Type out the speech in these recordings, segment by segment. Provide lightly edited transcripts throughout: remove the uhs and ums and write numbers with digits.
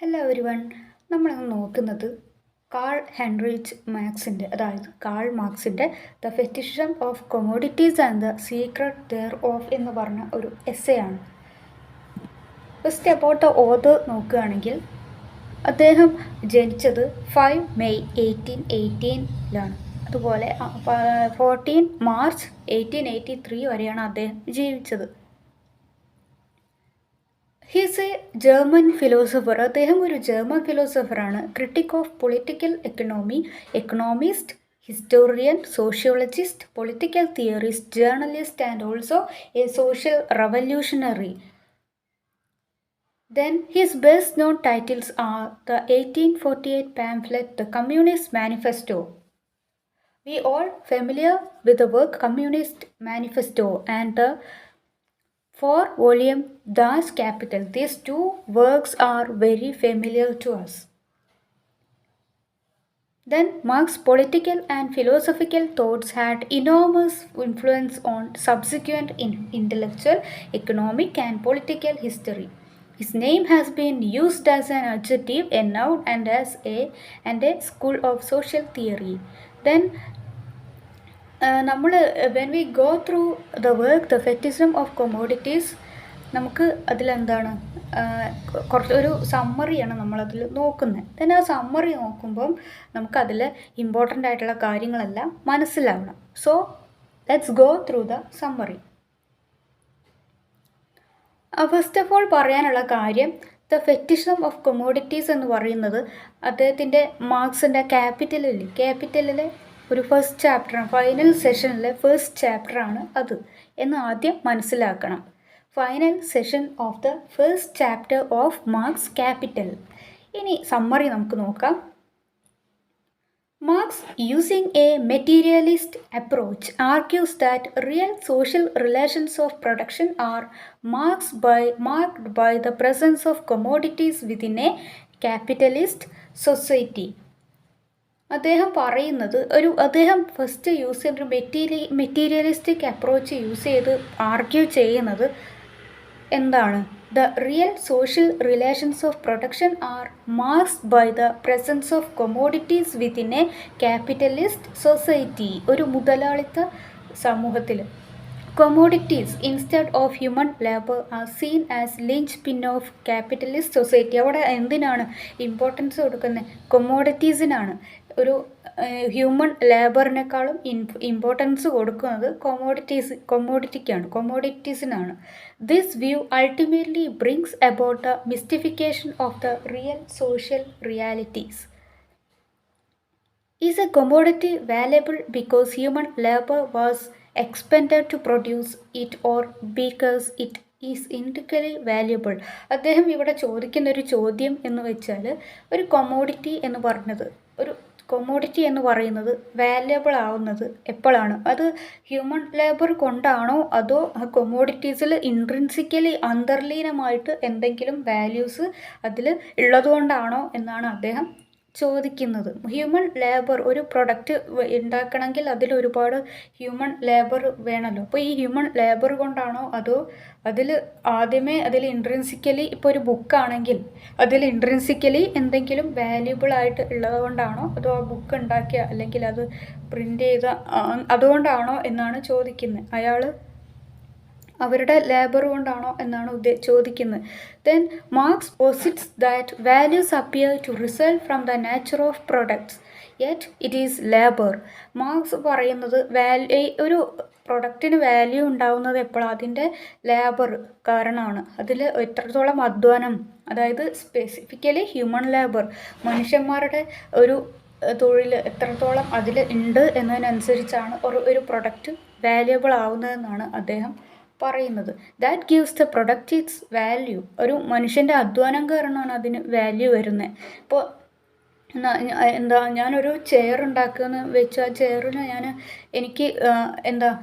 Hello everyone. നമ്മളിന്ന് നോക്കുന്നത് call Heinrich മാർക്സിൻ്റെ അതായത് കാൾ മാർക്സിൻ്റെ the fetishism of commodities and the secret thereof എന്ന് പറഞ്ഞ ഒരു എസ്സേ ആണ്. ഫസ്റ്റ് അബൌട്ട് ദ ഓതർ നോക്കുകയാണെങ്കിൽ അദ്ദേഹം ജനിച്ചത് 5 മെയ് 1818 അതുപോലെ 14 മാർച്ച് 1883 വരെയാണ് അദ്ദേഹം ജീവിച്ചത്. He's a German philosopher. അദ്ദേഹം ഒരു ജർമ്മൻ ഫിലോസഫറാണ്. Critic of political economy, economist, historian, sociologist, political theorist, journalist and also a social revolutionary. Then his best known titles are the 1848 pamphlet The Communist Manifesto. We all familiar with the work Communist Manifesto and the 4-volume Das Kapital. These two works are very familiar to us. Then Marx's political and philosophical thoughts had enormous influence on subsequent intellectual, economic and political history. His name has been used as an adjective, a noun and a school of social theory. Then നമ്മൾ when we go through the work the fetishism of commodities നമുക്ക് അതിലെന്താണ് കുറച്ചൊരു സമ്മറിയാണ് നമ്മളതിൽ നോക്കുന്നത്. then ആ summary നോക്കുമ്പം നമുക്കതിൽ important ആയിട്ടുള്ള കാര്യങ്ങളെല്ലാം മനസ്സിലാവണം. So let's go through the summary. First of all പറയാനുള്ള കാര്യം ദ ഫെറ്റിഷിസം ഓഫ് കൊമോഡിറ്റീസ് എന്ന് പറയുന്നത് അദ്ദേഹത്തിൻ്റെ മാർക്സിൻ്റെ ക്യാപിറ്റലിലെ ഒരു ഫസ്റ്റ് ചാപ്റ്ററാണ്. ഫൈനൽ സെഷനിലെ ഫസ്റ്റ് ചാപ്റ്ററാണ് അത് എന്ന് ആദ്യം മനസ്സിലാക്കണം. Final session of the first chapter of marks capital. ഇനി സമ്മറി നമുക്ക് നോക്കാം. Marx, using a materialist approach, argues that real social relations of production are marked by the presence of commodities within a capitalist society. അദ്ദേഹം പറയുന്നത് അദ്ദേഹം first use ചെയ്തൊരു materialistic approach use ചെയ്ത് argue ചെയ്യുന്നത് എന്താണ്? The real social relations of production are marked by the presence of commodities within a capitalist society. ഒരു മുതലാളിത്ത സമൂഹത്തിൽ commodities instead of human labor are seen as linchpin of capitalist society. അവിടെ എന്തിനാണ് importance കൊടുക്കുന്നത്? കൊമോഡിറ്റീസിനാണ്. ഒരു human ലേബറിനേക്കാളും importance കൊടുക്കുന്നത് കൊമോഡിറ്റീസിനാണ്. This view ultimately brings about the mystification of the real social realities. Is a commodity valuable because human labor was expended to produce it or because it is intrinsically valuable? അദ്ദേഹം ഇവിടെ ചോദിക്കുന്ന ഒരു ചോദ്യം എന്ന് വെച്ചാൽ ഒരു കൊമോഡിറ്റി എന്ന് പറയുന്നത് വാല്യബിൾ ആവുന്നത് എപ്പോഴാണ്? അത് ഹ്യൂമൻ ലേബർ കൊണ്ടാണോ അതോ കൊമോഡിറ്റീസിൽ ഇൻട്രിൻസിക്കലി അന്തർലീനമായിട്ട് എന്തെങ്കിലും വാല്യൂസ് അതിൽ ഉള്ളതുകൊണ്ടാണോ എന്നാണ് അദ്ദേഹം ചോദിക്കുന്നത്. ഹ്യൂമൻ ലേബർ, ഒരു പ്രൊഡക്റ്റ് ഉണ്ടാക്കണമെങ്കിൽ അതിൽ ഒരുപാട് ഹ്യൂമൻ ലേബർ വേണമല്ലോ. അപ്പോൾ ഈ ഹ്യൂമൻ ലേബർ കൊണ്ടാണോ അതോ അതിൽ ഇൻട്രിൻസിക്കലി, ഇപ്പോൾ ഒരു ബുക്കാണെങ്കിൽ അതിൽ ഇൻട്രിൻസിക്കലി എന്തെങ്കിലും വാല്യൂബിൾ ആയിട്ട് ഉള്ളത് കൊണ്ടാണോ അതോ ആ ബുക്ക് ഉണ്ടാക്കിയ അല്ലെങ്കിൽ അത് പ്രിൻ്റ് ചെയ്ത അതുകൊണ്ടാണോ എന്നാണ് ചോദിക്കുന്നത്. അവരുടെ ലേബർ കൊണ്ടാണോ എന്നാണ് ചോദിക്കുന്നത്. Then Marx posits that values appear to result from the nature of products yet it is labour. Marx പറയുന്നത് ഒരു പ്രൊഡക്റ്റിന് വാല്യൂ ഉണ്ടാവുന്നത് എപ്പോഴാണ്? അതിൻ്റെ ലേബർ കാരണമാണ്. അതിൽ എത്രത്തോളം അധ്വാനം, അതായത് സ്പെസിഫിക്കലി ഹ്യൂമൻ ലേബർ, മനുഷ്യന്മാരുടെ ഒരു തൊഴിൽ എത്രത്തോളം അതിൽ ഉണ്ട് എന്നതിനനുസരിച്ചാണ് ഒരു പ്രൊഡക്റ്റ് വാല്യുബിൾ ആവുന്നതെന്നാണ് അദ്ദേഹം പറയുന്നത്. That gives the product it's value. ഒരു മനുഷ്യൻ്റെ അധ്വാനം കാരണമാണ് അതിന് വാല്യൂ വരുന്നത്. ഇപ്പോൾ ഞാനൊരു ചെയർ ഉണ്ടാക്കുകയെന്ന് വെച്ചാൽ ആ ചെയറിന്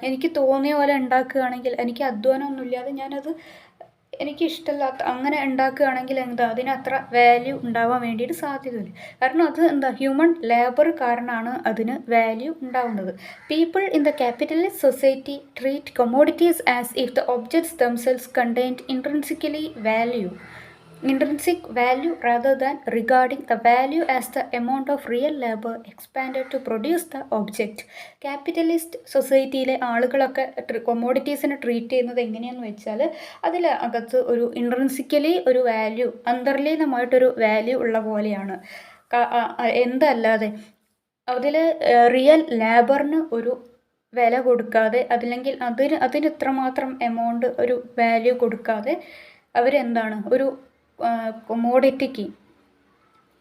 എനിക്ക് തോന്നിയ പോലെ ഉണ്ടാക്കുകയാണെങ്കിൽ എനിക്ക് അധ്വാനമൊന്നുമില്ലാതെ ഞാനത് എനിക്കിഷ്ടമില്ലാത്ത അങ്ങനെ ഉണ്ടാക്കുകയാണെങ്കിൽ അതിന് അത്ര വാല്യൂ ഉണ്ടാവാൻ വേണ്ടിയിട്ട് സാധ്യതയില്ല. കാരണം അത് ഹ്യൂമൻ ലേബർ കാരണമാണ് അതിന് വാല്യൂ ഉണ്ടാവുന്നത്. People in the capitalist society treat commodities as if the objects themselves contained intrinsically value. intrinsic value rather than regarding the value as the amount of real labor expended to produce the object. Capitalist സൊസൈറ്റിയിലെ ആളുകളൊക്കെ കൊമോഡിറ്റീസിനെ treat ചെയ്യുന്നത് എങ്ങനെയാണെന്ന് വെച്ചാൽ അതിൽ അകത്ത് ഒരു intrinsically ഒരു വാല്യൂ, അന്തർലീനമായിട്ടൊരു വാല്യൂ ഉള്ള പോലെയാണ്. എന്തല്ലാതെ അതിൽ റിയൽ ലേബറിന് ഒരു വില കൊടുക്കാതെ, അതല്ലെങ്കിൽ അതിന് ഇത്രമാത്രം എമൗണ്ട് ഒരു വാല്യൂ കൊടുക്കാതെ അവരെന്താണ് ഒരു കൊമോഡിറ്റിക്ക്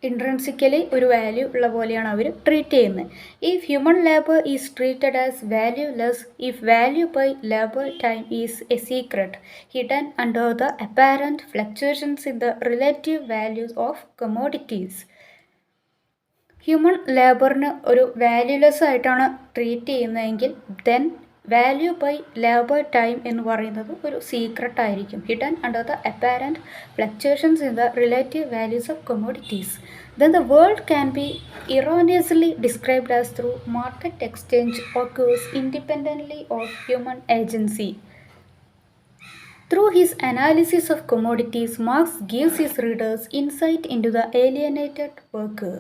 ഇൻട്രൻസിക്കലി ഒരു വാല്യൂ ഉള്ള പോലെയാണ് അവർ ട്രീറ്റ് ചെയ്യുന്നത്. If human labour is treated as valueless, if value by labour time is a secret hidden under the apparent fluctuations in the relative values of commodities. Human ലേബറിന് ഒരു വാല്യൂലെസ് ആയിട്ടാണ് treat ചെയ്യുന്നതെങ്കിൽ then value by labour time എന്ന് പറയുന്നത് ഒരു secret ആയിരിക്കും, hidden under the apparent fluctuations in the relative values of commodities. Then the world can be erroneously described as through market exchange occurs independently of human agency. Through his analysis of commodities, Marx gives his readers insight into the alienated worker.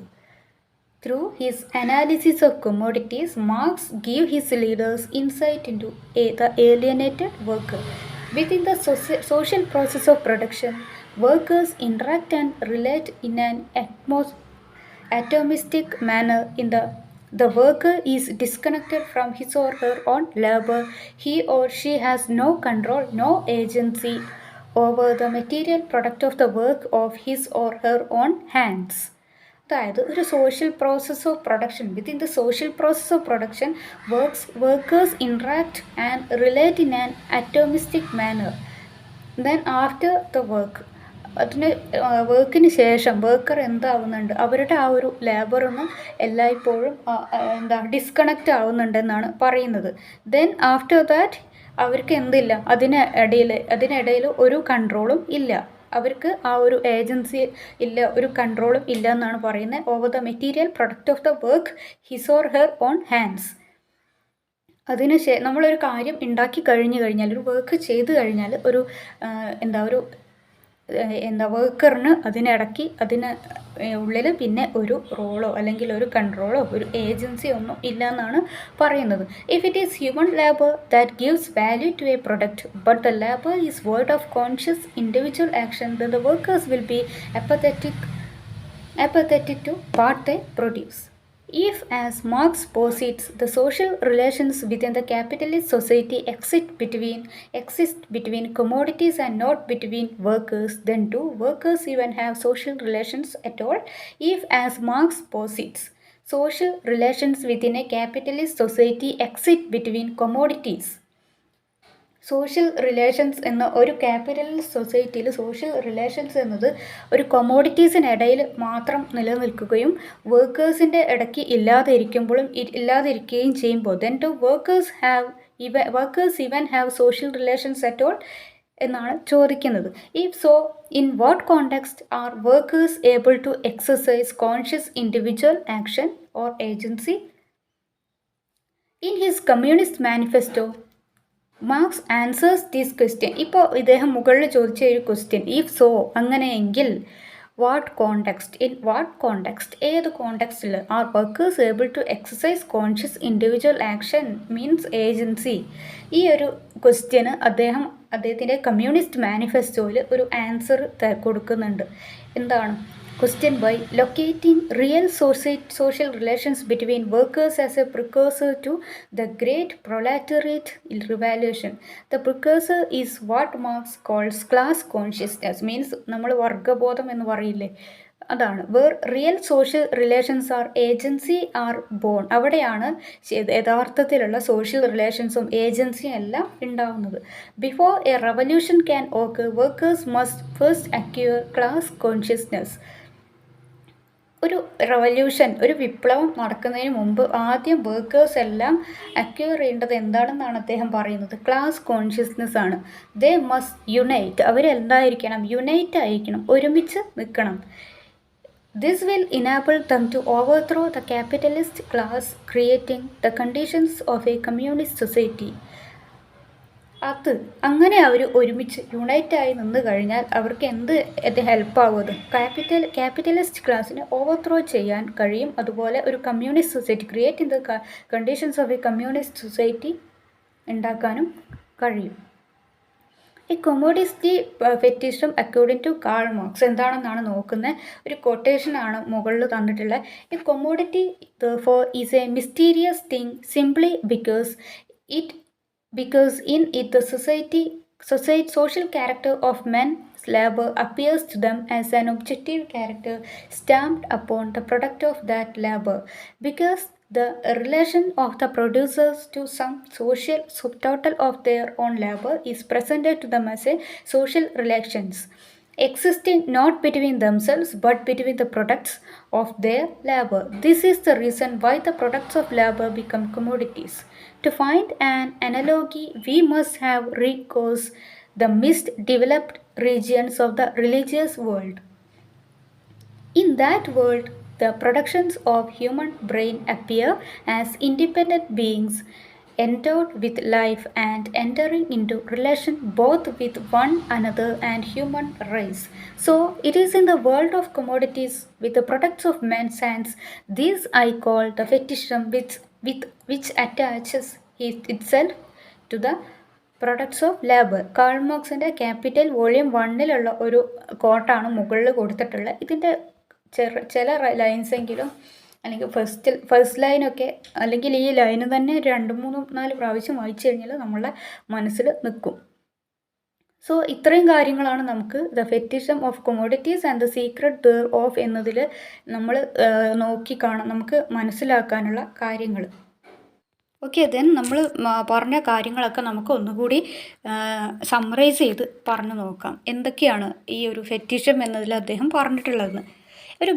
Through his analysis of commodities, Marx gives his readers insight into the alienated worker. Within the social process of production, workers interact and relate in an atomistic manner. The worker is disconnected from his or her own labor. He or she has no control, no agency over the material product of the work of his or her own hands. അതായത് ഒരു social process of production, within the social process of production workers interact and relate in an atomistic manner. Then after the വർക്കിന് ശേഷം worker എന്താവുന്നുണ്ട്, അവരുടെ ആ ഒരു ലേബറൊന്നും എല്ലായ്പ്പോഴും disconnect ആവുന്നുണ്ടെന്നാണ് പറയുന്നത്. Then after that അവർക്ക് എന്തില്ല, അതിനിടയിൽ ഒരു കൺട്രോളും ഇല്ല, അവർക്ക് ആ ഒരു ഏജൻസി ഇല്ല, ഒരു കൺട്രോളും ഇല്ല എന്നാണ് പറയുന്നത്. Over the material product of the work his or her own hands. നമ്മളൊരു കാര്യം ഉണ്ടാക്കി കഴിഞ്ഞാൽ, ഒരു വർക്ക് ചെയ്ത് കഴിഞ്ഞാൽ വർക്കറിന് അതിനിടയ്ക്ക് ഉള്ളിൽ പിന്നെ ഒരു റോളോ അല്ലെങ്കിൽ ഒരു കൺട്രോളോ ഒരു ഏജൻസിയോ ഒന്നും ഇല്ല എന്നാണ് പറയുന്നത്. If it is human labour that gives value to a product but the labour is void of conscious individual action, then the workers will be apathetic to what they produce. If, as Marx posits, the social relations within the capitalist society exist between commodities and not between workers, then do workers even have social relations at all? If, as Marx posits, social relations within a capitalist society exist between commodities, social relations എന്ന ഒരു capitalist സൊസൈറ്റിയിൽ social relations എന്നത് ഒരു കൊമോഡിറ്റീസിനിടയിൽ മാത്രം നിലനിൽക്കുകയും വർക്കേഴ്സിൻ്റെ ഇടയ്ക്ക് ഇല്ലാതിരിക്കുകയും ചെയ്യുമ്പോൾ then do workers even have social relations at all എന്നാണ് ചോദിക്കുന്നത്. If so, in what context are workers able to exercise conscious individual action or agency? In his Communist Manifesto Marx answers this question. ഇപ്പോൾ ഇദ്ദേഹം മുകളിൽ ചോദിച്ച ഒരു question, if so അങ്ങനെയെങ്കിൽ what context ഏത് കോണ്ടെക്സ്റ്റിൽ are workers able to exercise conscious individual action means agency? ഈ ഒരു ക്വസ്റ്റ്യന് അദ്ദേഹത്തിൻ്റെ കമ്മ്യൂണിസ്റ്റ് മാനിഫെസ്റ്റോയിൽ ഒരു ആൻസർ കൊടുക്കുന്നുണ്ട്. എന്താണ്? Question by locating real social relations between workers as a precursor to the great proletariat revolution. The precursor is what Marx calls class consciousness, means നമ്മൾ വർഗബോധം എന്ന് പറയില്ലേ, അതാണ്. Where real social relations are agency are born, അവിടെയാണ് യഥാർത്ഥത്തിലുള്ള social റിലേഷൻസും ഏജൻസിയും എല്ലാം ഉണ്ടാവുന്നത്. Before a revolution can occur workers must first acquire class consciousness. ഒരു റവല്യൂഷൻ, ഒരു വിപ്ലവം നടക്കുന്നതിന് മുമ്പ് ആദ്യം വർക്കേഴ്സ് എല്ലാം അക്വയർ ചെയ്യേണ്ടത് എന്താണെന്നാണ് അദ്ദേഹം പറയുന്നത്? ക്ലാസ് കോൺഷ്യസ്നെസ് ആണ്. ദേ മസ്റ്റ് യുണൈറ്റ്, അവരെന്തായിരിക്കണം? യുണൈറ്റ് ആയിരിക്കണം, ഒരുമിച്ച് നിൽക്കണം. This will enable them to overthrow the capitalist class, creating the conditions of a communist society. അത് അങ്ങനെ അവർ ഒരുമിച്ച് യുണൈറ്റായി നിന്ന് കഴിഞ്ഞാൽ അവർക്ക് എന്ത് ഹെൽപ്പാകും? അത് ക്യാപിറ്റലിസ്റ്റ് ക്ലാസ്സിനെ ഓവർത്രോ ചെയ്യാൻ കഴിയും. അതുപോലെ ഒരു communist society create in the conditions of a communist society ഉണ്ടാക്കാനും കഴിയും. ഈ commodity fetishism according to Karl Marx എന്താണെന്നാണ് നോക്കുന്നത്. ഒരു കൊട്ടേഷനാണ് മുകളിൽ തന്നിട്ടുള്ളത്. ഈ commodity for is a mysterious thing simply because in it the social character of men's labor appears to them as an objective character stamped upon the product of that labor, because the relation of the producers to some social subtotal of their own labor is presented to them as a social relations existing not between themselves but between the products of their labor. This is the reason why the products of labor become commodities. To find an analogy, we must have recourse the least developed regions of the religious world. In that world, the productions of human brain appear as independent beings endowed with life and entering into relation both with one another and human race. So it is in the world of commodities with the products of men's hands. This I call the fetishism which attaches itself to the products of labour. Karl മാർക്സിൻ്റെ capital volume 1 ഒരു കോട്ടാണ് മുകളിൽ കൊടുത്തിട്ടുള്ളത്. ഇതിൻ്റെ ചില ലൈൻസെങ്കിലും അല്ലെങ്കിൽ first ലൈനൊക്കെ അല്ലെങ്കിൽ ഈ line തന്നെ 2-3-4 പ്രാവശ്യം വായിച്ചു കഴിഞ്ഞാൽ നമ്മളെ മനസ്സിൽ നിൽക്കും. സോ ഇത്രയും കാര്യങ്ങളാണ് നമുക്ക് the fetishism of commodities and the secret thereof എന്നതിൽ നമ്മൾ നമുക്ക് മനസ്സിലാക്കാനുള്ള കാര്യങ്ങൾ. ഓക്കെ, ദെൻ നമ്മൾ പറഞ്ഞ കാര്യങ്ങളൊക്കെ നമുക്ക് ഒന്നുകൂടി സമ്മറൈസ് ചെയ്ത് പറഞ്ഞു നോക്കാം. എന്തൊക്കെയാണ് ഈ ഒരു ഫെറ്റിഷം എന്നതിൽ അദ്ദേഹം പറഞ്ഞിട്ടുള്ളതെന്ന്. ഒരു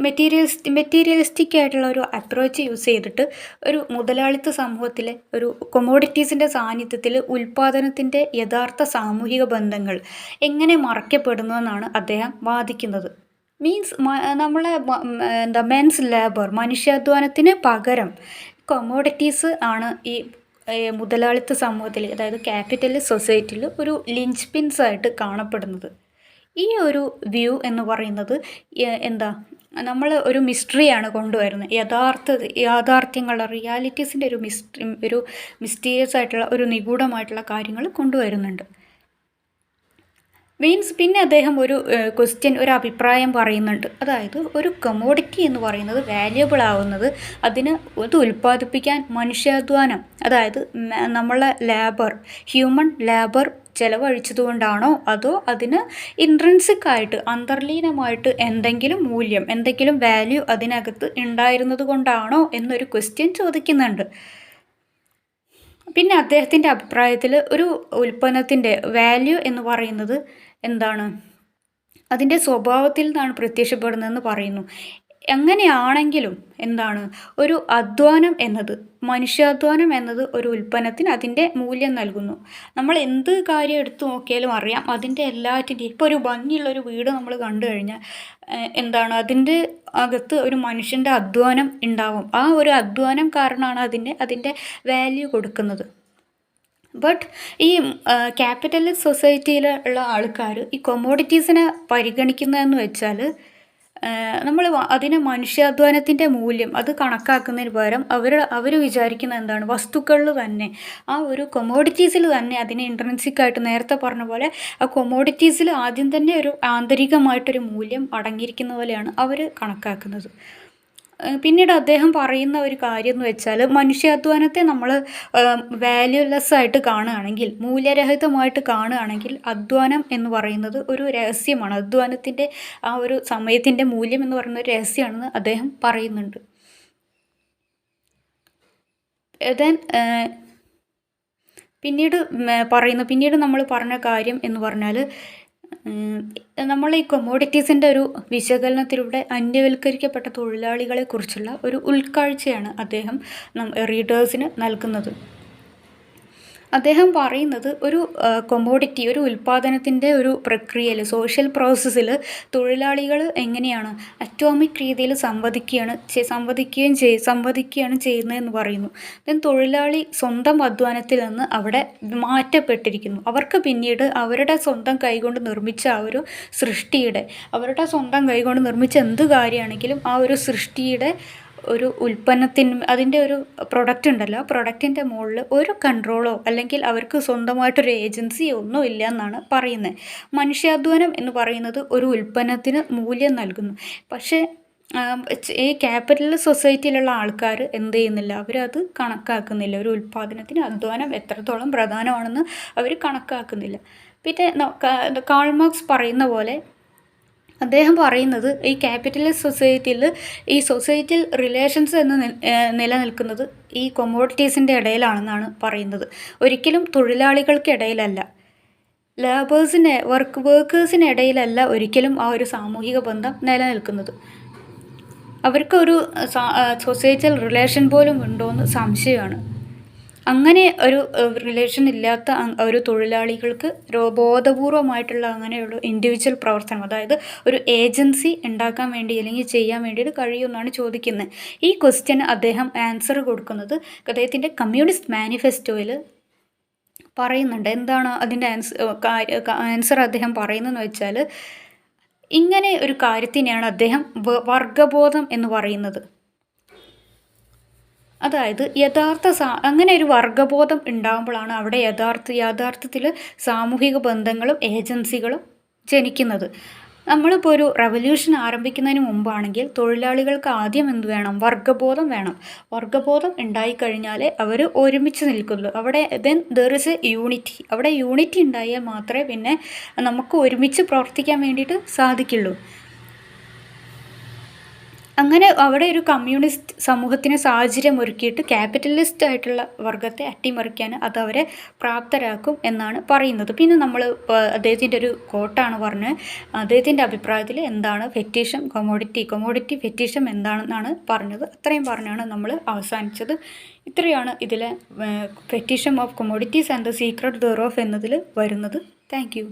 മെറ്റീരിയലിസ്റ്റിക് ആയിട്ടുള്ള ഒരു അപ്രോച്ച് യൂസ് ചെയ്തിട്ട് ഒരു മുതലാളിത്ത സമൂഹത്തിലെ ഒരു കൊമോഡിറ്റീസിൻ്റെ സാന്നിധ്യത്തിൽ ഉൽപ്പാദനത്തിൻ്റെ യഥാർത്ഥ സാമൂഹിക ബന്ധങ്ങൾ എങ്ങനെ മറയ്ക്കപ്പെടുന്നതെന്നാണ് അദ്ദേഹം വാദിക്കുന്നത്. മീൻസ് നമ്മളെ മെൻസ് ലേബർ മനുഷ്യാധ്വാനത്തിന് പകരം കൊമോഡിറ്റീസ് ആണ് ഈ മുതലാളിത്ത സമൂഹത്തിൽ, അതായത് ക്യാപിറ്റലിസ്റ്റ് സൊസൈറ്റിയിൽ ഒരു ലിഞ്ച് പിൻസ് ആയിട്ട് കാണപ്പെടുന്നത്. ഈ ഒരു വ്യൂ എന്ന് പറയുന്നത് നമ്മൾ ഒരു മിസ്റ്ററിയാണ് കൊണ്ടുവരുന്നത്. യാഥാർത്ഥ്യങ്ങളുടെ റിയാലിറ്റീസിൻ്റെ ഒരു മിസ്റ്റീരിയസ് ആയിട്ടുള്ള ഒരു നിഗൂഢമായിട്ടുള്ള കാര്യങ്ങൾ കൊണ്ടുവരുന്നുണ്ട്. പിന്നെ അദ്ദേഹം ഒരു ഒരു അഭിപ്രായം പറയുന്നുണ്ട്. അതായത് ഒരു കമോഡിറ്റി എന്ന് പറയുന്നത് വാല്യുബിൾ ആവുന്നത് അത് ഉൽപ്പാദിപ്പിക്കാൻ മനുഷ്യാധ്വാനം, അതായത് നമ്മളെ ഹ്യൂമൻ ലേബർ ചിലവഴിച്ചതുകൊണ്ടാണോ അതോ അതിന് ഇൻട്രിൻസിക്കായിട്ട് അന്തർലീനമായിട്ട് എന്തെങ്കിലും മൂല്യം, എന്തെങ്കിലും വാല്യൂ അതിനകത്ത് ഉണ്ടായിരുന്നത് കൊണ്ടാണോ എന്നൊരു ക്വസ്റ്റ്യൻ ചോദിക്കുന്നുണ്ട്. പിന്നെ അദ്ദേഹത്തിൻ്റെ അഭിപ്രായത്തിൽ ഒരു ഉൽപ്പന്നത്തിൻ്റെ വാല്യൂ എന്ന് പറയുന്നത് അതിൻ്റെ സ്വഭാവത്തിൽ നിന്നാണ് പ്രത്യക്ഷപ്പെടുന്നതെന്ന് പറയുന്നു. എങ്ങനെയാണെങ്കിലും ഒരു അധ്വാനം എന്നത്, മനുഷ്യാധ്വാനം എന്നത് ഒരു ഉൽപ്പന്നത്തിന് അതിൻ്റെ മൂല്യം നൽകുന്നു. നമ്മൾ എന്ത് കാര്യം എടുത്തു നോക്കിയാലും അറിയാം അതിൻ്റെ എല്ലാറ്റിൻ്റെയും. ഇപ്പോൾ ഒരു ഭംഗിയുള്ളൊരു വീട് നമ്മൾ കണ്ടു കഴിഞ്ഞാൽ അതിൻ്റെ അകത്ത് ഒരു മനുഷ്യൻ്റെ അധ്വാനം ഉണ്ടാവും. ആ ഒരു അധ്വാനം കാരണമാണ് അതിൻ്റെ വാല്യൂ കൊടുക്കുന്നത്. ബട്ട് ഈ ക്യാപിറ്റലിസ്റ്റ് സൊസൈറ്റിയിലുള്ള ആൾക്കാർ ഈ കൊമോഡിറ്റീസിനെ പരിഗണിക്കുന്നതെന്ന് വെച്ചാൽ നമ്മൾ അതിനെ മനുഷ്യാധ്വാനത്തിൻ്റെ മൂല്യം അത് കണക്കാക്കുന്നതിന് പകരം അവർ വിചാരിക്കുന്ന വസ്തുക്കളിൽ തന്നെ, ആ ഒരു കൊമോഡിറ്റീസിൽ തന്നെ അതിനെ ഇൻട്രിൻസിക്കായിട്ട് നേരത്തെ പറഞ്ഞ പോലെ ആ കൊമോഡിറ്റീസിൽ ആദ്യം തന്നെ ഒരു ആന്തരികമായിട്ടൊരു മൂല്യം അടങ്ങിയിരിക്കുന്ന പോലെയാണ് അവർ കണക്കാക്കുന്നത്. പിന്നീട് അദ്ദേഹം പറയുന്ന ഒരു കാര്യം എന്ന് വെച്ചാൽ മനുഷ്യാധ്വാനത്തെ നമ്മൾ വാല്യൂലെസ് ആയിട്ട് കാണുകയാണെങ്കിൽ, മൂല്യരഹിതമായിട്ട് കാണുകയാണെങ്കിൽ അധ്വാനം എന്ന് പറയുന്നത് ഒരു രഹസ്യമാണ്. അധ്വാനത്തിൻ്റെ ആ ഒരു സമയത്തിൻ്റെ മൂല്യം എന്ന് പറയുന്ന ഒരു രഹസ്യമാണെന്ന് അദ്ദേഹം പറയുന്നുണ്ട്. ദെൻ പിന്നീട് നമ്മൾ പറഞ്ഞ കാര്യം എന്ന് പറഞ്ഞാൽ നമ്മൾ ഈ കൊമോഡിറ്റീസിൻ്റെ ഒരു വിശകലനത്തിലൂടെ അന്യവൽക്കരിക്കപ്പെട്ട തൊഴിലാളികളെക്കുറിച്ചുള്ള ഒരു ഉൾക്കാഴ്ചയാണ് അദ്ദേഹം റീഡേഴ്സിന് നൽകുന്നത്. അദ്ദേഹം പറയുന്നത് ഒരു കൊമോഡിറ്റി, ഒരു ഉൽപ്പാദനത്തിൻ്റെ ഒരു പ്രക്രിയയിൽ, സോഷ്യൽ പ്രോസസ്സിൽ തൊഴിലാളികൾ എങ്ങനെയാണ് അറ്റോമിക് രീതിയിൽ സംവദിക്കുകയാണ് ചെയ്യുന്നതെന്ന് പറയുന്നു. ദെൻ തൊഴിലാളി സ്വന്തം അധ്വാനത്തിൽ നിന്ന് അവിടെ മാറ്റപ്പെട്ടിരിക്കുന്നു. അവർക്ക് പിന്നീട് അവരുടെ സ്വന്തം കൈകൊണ്ട് നിർമ്മിച്ച ആ ഒരു സൃഷ്ടിയുടെ, അവരുടെ സ്വന്തം കൈകൊണ്ട് നിർമ്മിച്ച എന്ത് കാര്യമാണെങ്കിലും ആ ഒരു സൃഷ്ടിയുടെ ഒരു ഉൽപ്പന്നത്തിന്, അതിൻ്റെ ഒരു പ്രൊഡക്റ്റ് ഉണ്ടല്ലോ, ആ പ്രൊഡക്റ്റിൻ്റെ മുകളിൽ ഒരു കൺട്രോളോ അല്ലെങ്കിൽ അവർക്ക് സ്വന്തമായിട്ടൊരു ഏജൻസിയോ ഒന്നും ഇല്ല എന്നാണ് പറയുന്നത്. മനുഷ്യാധ്വാനം എന്ന് പറയുന്നത് ഒരു ഉൽപ്പന്നത്തിന് മൂല്യം നൽകുന്നു. പക്ഷേ ഈ ക്യാപിറ്റൽ സൊസൈറ്റിയിലുള്ള ആൾക്കാർ എന്ത് ചെയ്യുന്നില്ല, അവരത് കണക്കാക്കുന്നില്ല. ഒരു ഉൽപ്പാദനത്തിന് അധ്വാനം എത്രത്തോളം പ്രധാനമാണെന്ന് അവർ കണക്കാക്കുന്നില്ല. പിന്നെ കാൾ മാർക്സ് പറയുന്ന പോലെ അദ്ദേഹം പറയുന്നത് ഈ ക്യാപിറ്റലിസ്റ്റ് സൊസൈറ്റിയിൽ ഈ സൊസൈറ്റൽ റിലേഷൻസ് എന്ന് നിലനിൽക്കുന്നത് ഈ കൊമോഡിറ്റീസിൻ്റെ ഇടയിലാണെന്നാണ് പറയുന്നത്. ഒരിക്കലും തൊഴിലാളികൾക്കിടയിലല്ല, വർക്കേഴ്സിനിടയിലല്ല ഒരിക്കലും ആ ഒരു സാമൂഹിക ബന്ധം നിലനിൽക്കുന്നത്. അവർക്കൊരു സൊസൈറ്റൽ റിലേഷൻ പോലും ഉണ്ടോയെന്ന് സംശയമാണ്. അങ്ങനെ ഒരു റിലേഷൻ ഇല്ലാത്ത ഒരു തൊഴിലാളികൾക്ക് ബോധപൂർവമായിട്ടുള്ള അങ്ങനെയുള്ള ഇൻഡിവിജ്വൽ പ്രവർത്തനം, അതായത് ഒരു ഏജൻസി ഉണ്ടാക്കാൻ വേണ്ടി അല്ലെങ്കിൽ ചെയ്യാൻ വേണ്ടിയിട്ട് കഴിയുമെന്നാണ് ചോദിക്കുന്നത്. ഈ ക്വസ്റ്റ്യന് അദ്ദേഹം ആൻസർ കൊടുക്കുന്നത് അദ്ദേഹത്തിൻ്റെ കമ്മ്യൂണിസ്റ്റ് മാനിഫെസ്റ്റോയിൽ പറയുന്നുണ്ട്. എന്താണ് അതിൻ്റെ ആൻസർ അദ്ദേഹം പറയുന്നതെന്ന് വെച്ചാൽ, ഇങ്ങനെ ഒരു കാര്യത്തിനെയാണ് അദ്ദേഹം വർഗബോധം എന്ന് പറയുന്നത്. അതായത് അങ്ങനെ ഒരു വർഗബോധം ഉണ്ടാകുമ്പോഴാണ് അവിടെ യഥാർത്ഥത്തിൽ സാമൂഹിക ബന്ധങ്ങളും ഏജൻസികളും ജനിക്കുന്നത്. നമ്മളിപ്പോൾ ഒരു റവല്യൂഷൻ ആരംഭിക്കുന്നതിന് മുമ്പാണെങ്കിൽ തൊഴിലാളികൾക്ക് ആദ്യം എന്ത് വേണം? വർഗബോധം വേണം. വർഗബോധം ഉണ്ടായിക്കഴിഞ്ഞാലേ അവർ ഒരുമിച്ച് നിൽക്കുള്ളൂ. അവിടെ then there is A unity. അവിടെ യൂണിറ്റി ഉണ്ടായാൽ മാത്രമേ പിന്നെ നമുക്ക് ഒരുമിച്ച് പ്രവർത്തിക്കാൻ വേണ്ടിയിട്ട് സാധിക്കുള്ളൂ. അങ്ങനെ അവിടെ ഒരു കമ്മ്യൂണിസ്റ്റ് സമൂഹത്തിന് സാഹചര്യം ഒരുക്കിയിട്ട് ക്യാപിറ്റലിസ്റ്റ് ആയിട്ടുള്ള വർഗത്തെ അട്ടിമറിക്കാൻ അത് അവരെ പ്രാപ്തരാക്കും എന്നാണ് പറയുന്നത്. പിന്നെ നമ്മൾ അദ്ദേഹത്തിൻ്റെ ഒരു കോട്ടാണ് പറഞ്ഞത്. അദ്ദേഹത്തിൻ്റെ അഭിപ്രായത്തിൽ എന്താണ് ഫെറ്റിഷം, കൊമോഡിറ്റി ഫെറ്റിഷം എന്താണെന്നാണ് പറഞ്ഞത്. അത്രയും പറഞ്ഞാണ് നമ്മൾ അവസാനിച്ചത്. ഇത്രയാണ് ഇതിലെ fetishism of commodities and the secret thereof എന്നതിൽ വരുന്നത്. Thank U.